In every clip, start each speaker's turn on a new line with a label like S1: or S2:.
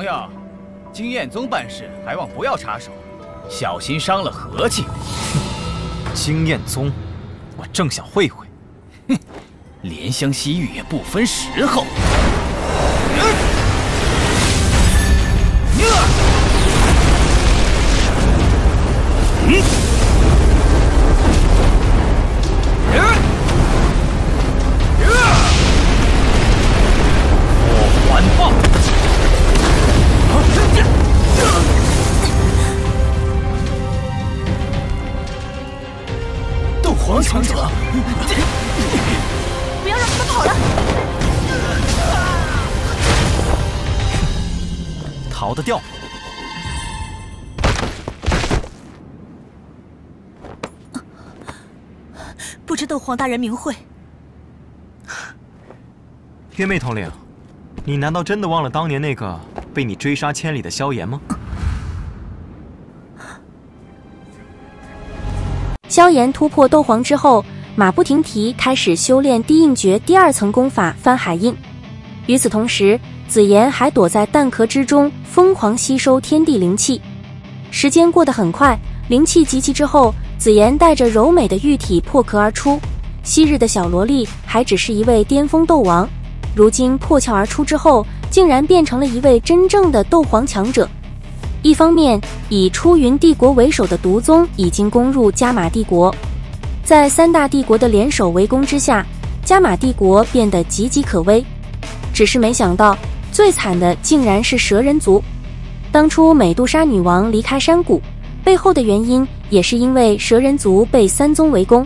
S1: 呀，经验宗办事还望不要插手，小心伤了和气。
S2: 经验宗，我正想会会。
S1: 哼，怜香惜玉也不分时候。
S2: 环抱，
S1: 斗皇强者，
S3: 不要让他们跑了！
S2: 逃得掉。
S3: 不知斗皇大人名讳。
S2: 月妹统领，你难道真的忘了当年那个被你追杀千里的萧炎吗？
S4: 萧炎突破斗皇之后，马不停蹄开始修炼地印诀第2层功法翻海印。与此同时，紫妍还躲在蛋壳之中疯狂吸收天地灵气。时间过得很快，灵气集齐之后，紫妍带着柔美的玉体破壳而出。昔日的小萝莉还只是一位巅峰斗王，如今破壳而出之后，竟然变成了一位真正的斗皇强者。一方面，以出云帝国为首的毒宗已经攻入加玛帝国，在3大帝国的联手围攻之下，加玛帝国变得岌岌可危。只是没想到，最惨的竟然是蛇人族。当初美杜莎女王离开山谷，背后的原因也是因为蛇人族被3宗围攻。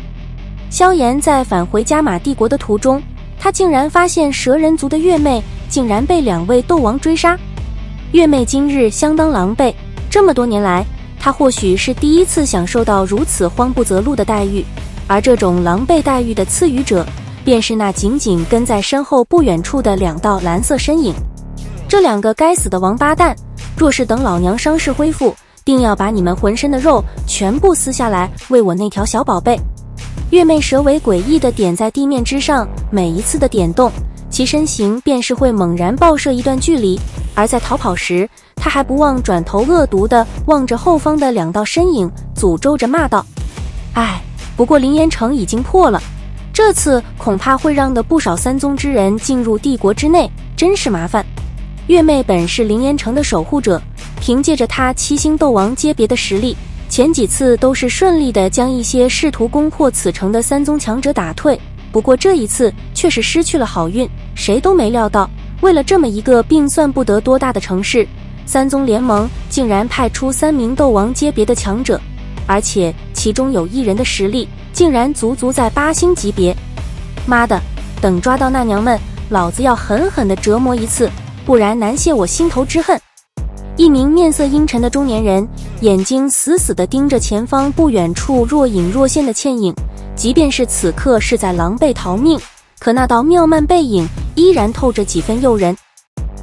S4: 萧炎在返回加玛帝国的途中，他竟然发现蛇人族的月妹竟然被2位斗王追杀。月妹今日相当狼狈，这么多年来，她或许是第一次享受到如此慌不择路的待遇，而这种狼狈待遇的赐予者，便是那紧紧跟在身后不远处的2道蓝色身影。这2个该死的王八蛋，若是等老娘伤势恢复，定要把你们浑身的肉全部撕下来喂我那条小宝贝。月妹蛇尾诡异地点在地面之上，每一次的点动，其身形便是会猛然爆射一段距离，而在逃跑时，他还不忘转头恶毒地望着后方的2道身影，诅咒着骂道：哎，不过灵岩城已经破了，这次恐怕会让的不少3宗之人进入帝国之内，真是麻烦。月妹本是灵岩城的守护者，凭借着她7星斗王阶别的实力，前几次都是顺利地将一些试图攻破此城的3宗强者打退。不过这一次却是失去了好运，谁都没料到，为了这么一个并算不得多大的城市，3宗联盟竟然派出3名斗王阶别的强者，而且其中有1人的实力竟然足足在8星级别。妈的，等抓到那娘们，老子要狠狠地折磨一次，不然难泄我心头之恨。一名面色阴沉的中年人，眼睛死死地盯着前方不远处若隐若现的倩影，即便是此刻是在狼狈逃命，可那道妙曼背影依然透着几分诱人。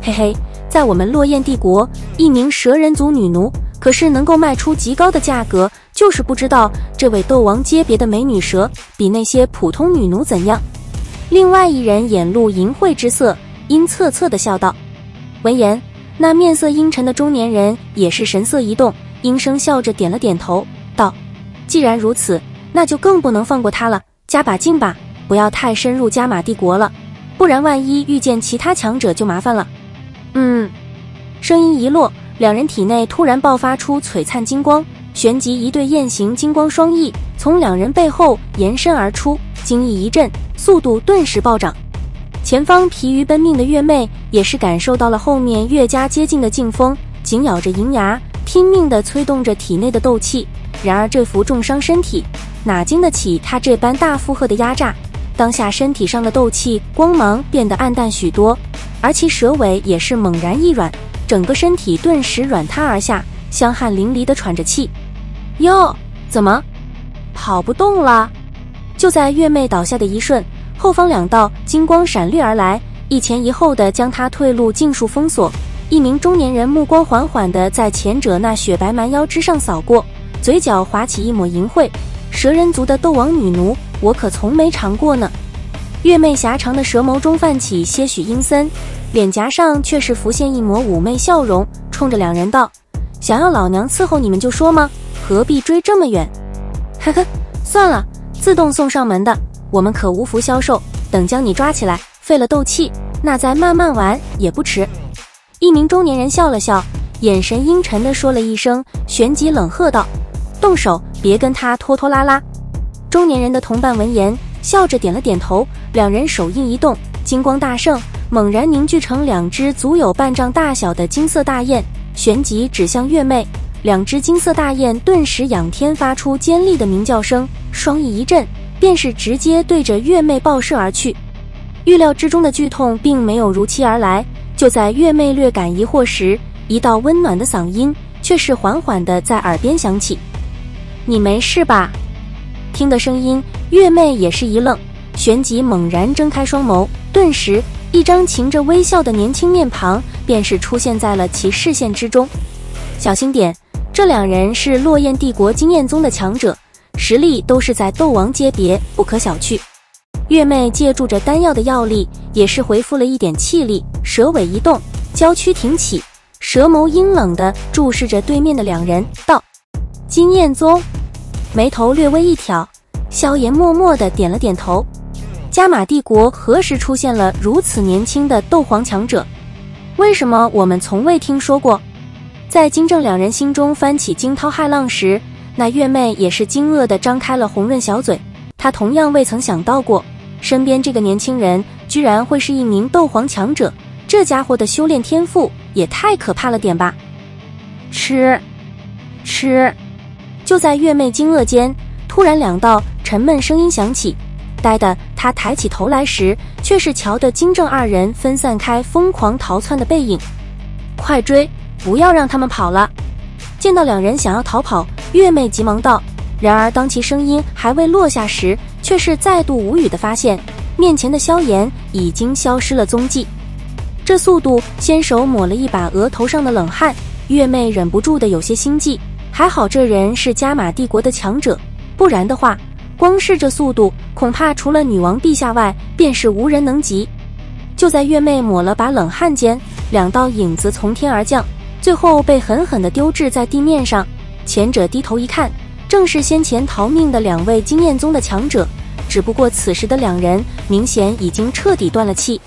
S4: 嘿嘿，在我们落雁帝国，一名蛇人族女奴可是能够卖出极高的价格，就是不知道这位斗王阶别的美女蛇比那些普通女奴怎样。另外一人眼露淫秽之色，阴恻恻地笑道。闻言，那面色阴沉的中年人也是神色一动，阴声笑着点了点头，道：既然如此，那就更不能放过他了，加把劲吧，不要太深入加玛帝国了，不然万一遇见其他强者就麻烦了。声音一落，2人体内突然爆发出璀璨金光，旋即一对雁形金光双翼从2人背后延伸而出，惊异一阵，速度顿时暴涨。前方疲于奔命的月妹也是感受到了后面越加接近的劲风，紧咬着银牙，拼命地催动着体内的斗气。然而这副重伤身体哪经得起他这般大负荷的压榨，当下身体上的斗气光芒变得暗淡许多，而其蛇尾也是猛然一软，整个身体顿时软塌而下，香汗淋漓地喘着气。哟，怎么跑不动了？就在月妹倒下的一瞬，后方2道金光闪掠而来，一前一后地将她退路尽数封锁。一名中年人目光缓缓地在前者那雪白蛮腰之上扫过，嘴角划起一抹淫秽。蛇人族的斗王女奴，我可从没尝过呢。月妹狭长的蛇眸中泛起些许阴森，脸颊上却是浮现一抹妩媚笑容，冲着两人道：“想要老娘伺候你们就说吗？何必追这么远？”呵呵，算了，自动送上门的，我们可无福消受。等将你抓起来，废了斗气，那再慢慢玩也不迟。一名中年人笑了笑，眼神阴沉地说了一声，旋即冷喝道：“动手，别跟他拖拖拉拉。”中年人的同伴闻言，笑着点了点头，两人手印一动，金光大盛，猛然凝聚成两只足有半丈大小的金色大雁，旋即指向月妹。两只金色大雁顿时仰天发出尖利的鸣叫声，双翼一震，便是直接对着月妹爆射而去。预料之中的剧痛并没有如期而来，就在月妹略感疑惑时，一道温暖的嗓音却是缓缓地在耳边响起：“你没事吧？”听得声音，月妹也是一愣，旋即猛然睁开双眸，顿时一张噙着微笑的年轻面庞便是出现在了其视线之中。小心点，这两人是落雁帝国经验宗的强者，实力都是在斗王阶别，不可小觑。月妹借助着丹药的药力，也是回复了一点气力，蛇尾一动，娇躯挺起，蛇眸阴冷地注视着对面的两人，道：“经验宗。”眉头略微一挑，萧炎默默地点了点头。加玛帝国何时出现了如此年轻的斗皇强者？为什么我们从未听说过？在金正两人心中翻起惊涛骇浪时，那月妹也是惊愕地张开了红润小嘴。她同样未曾想到过，身边这个年轻人居然会是一名斗皇强者，这家伙的修炼天赋也太可怕了点吧！吃！就在月妹惊愕间，突然两道沉闷声音响起。呆的她抬起头来时，却是瞧得金正二人分散开疯狂逃窜的背影。快追，不要让他们跑了！见到两人想要逃跑，月妹急忙道。然而当其声音还未落下时，却是再度无语地发现，面前的萧炎已经消失了踪迹。这速度，先手抹了一把额头上的冷汗，月妹忍不住的有些心悸。还好这人是加玛帝国的强者，不然的话，光是这速度，恐怕除了女王陛下外，便是无人能及。就在月妹抹了把冷汗间，两道影子从天而降，最后被狠狠地丢掷在地面上。前者低头一看，正是先前逃命的两位经验宗的强者，只不过此时的两人明显已经彻底断了气。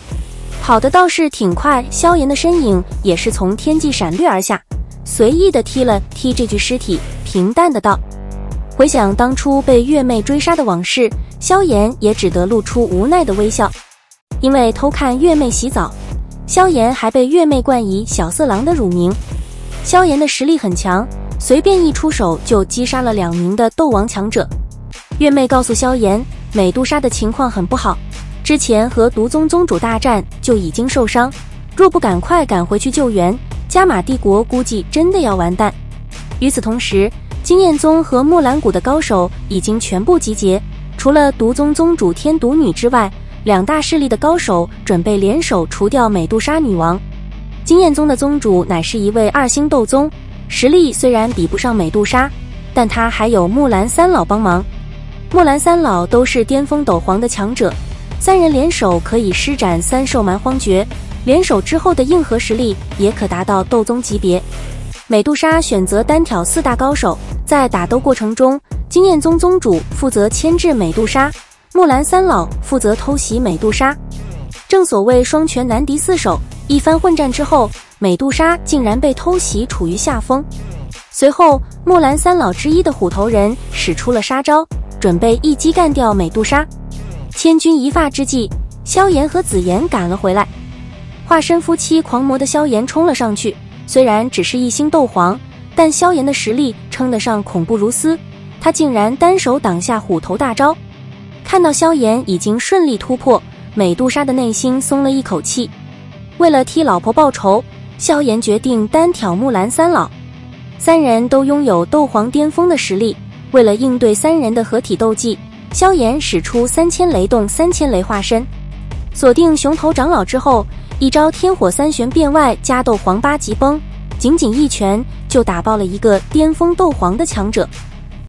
S4: 跑得倒是挺快，萧炎的身影也是从天际闪掠而下，随意地踢了踢这具尸体，平淡的道：“回想当初被月妹追杀的往事，萧炎也只得露出无奈的微笑。因为偷看月妹洗澡，萧炎还被月妹冠以小色狼的乳名。萧炎的实力很强，随便一出手就击杀了2名的斗王强者。月妹告诉萧炎，美杜莎的情况很不好，之前和毒宗宗主大战就已经受伤，若不赶快赶回去救援，加玛帝国估计真的要完蛋。与此同时，经验宗和木兰谷的高手已经全部集结，除了毒宗宗主天毒女之外，两大势力的高手准备联手除掉美杜莎女王。经验宗的宗主乃是一位2星斗宗，实力虽然比不上美杜莎，但他还有木兰三老帮忙。木兰三老都是巅峰斗皇的强者，3人联手可以施展3兽蛮荒诀，联手之后的硬核实力也可达到斗宗级别。美杜莎选择单挑4大高手，在打斗过程中，经验宗宗主负责牵制美杜莎，木兰三老负责偷袭美杜莎。正所谓双拳难敌4手，一番混战之后，美杜莎竟然被偷袭处于下风。随后，木兰三老之一的虎头人使出了杀招，准备一击干掉美杜莎。千钧一发之际，萧炎和紫妍赶了回来。化身夫妻狂魔的萧炎冲了上去，虽然只是1星斗皇，但萧炎的实力称得上恐怖如斯，他竟然单手挡下虎头大招。看到萧炎已经顺利突破，美杜莎的内心松了一口气。为了替老婆报仇，萧炎决定单挑木兰三老。3人都拥有斗皇巅峰的实力，为了应对3人的合体斗技，萧炎使出3000雷动3000雷化身，锁定熊头长老之后，一招天火3旋变外加斗皇8级崩，仅仅一拳就打爆了一个巅峰斗皇的强者。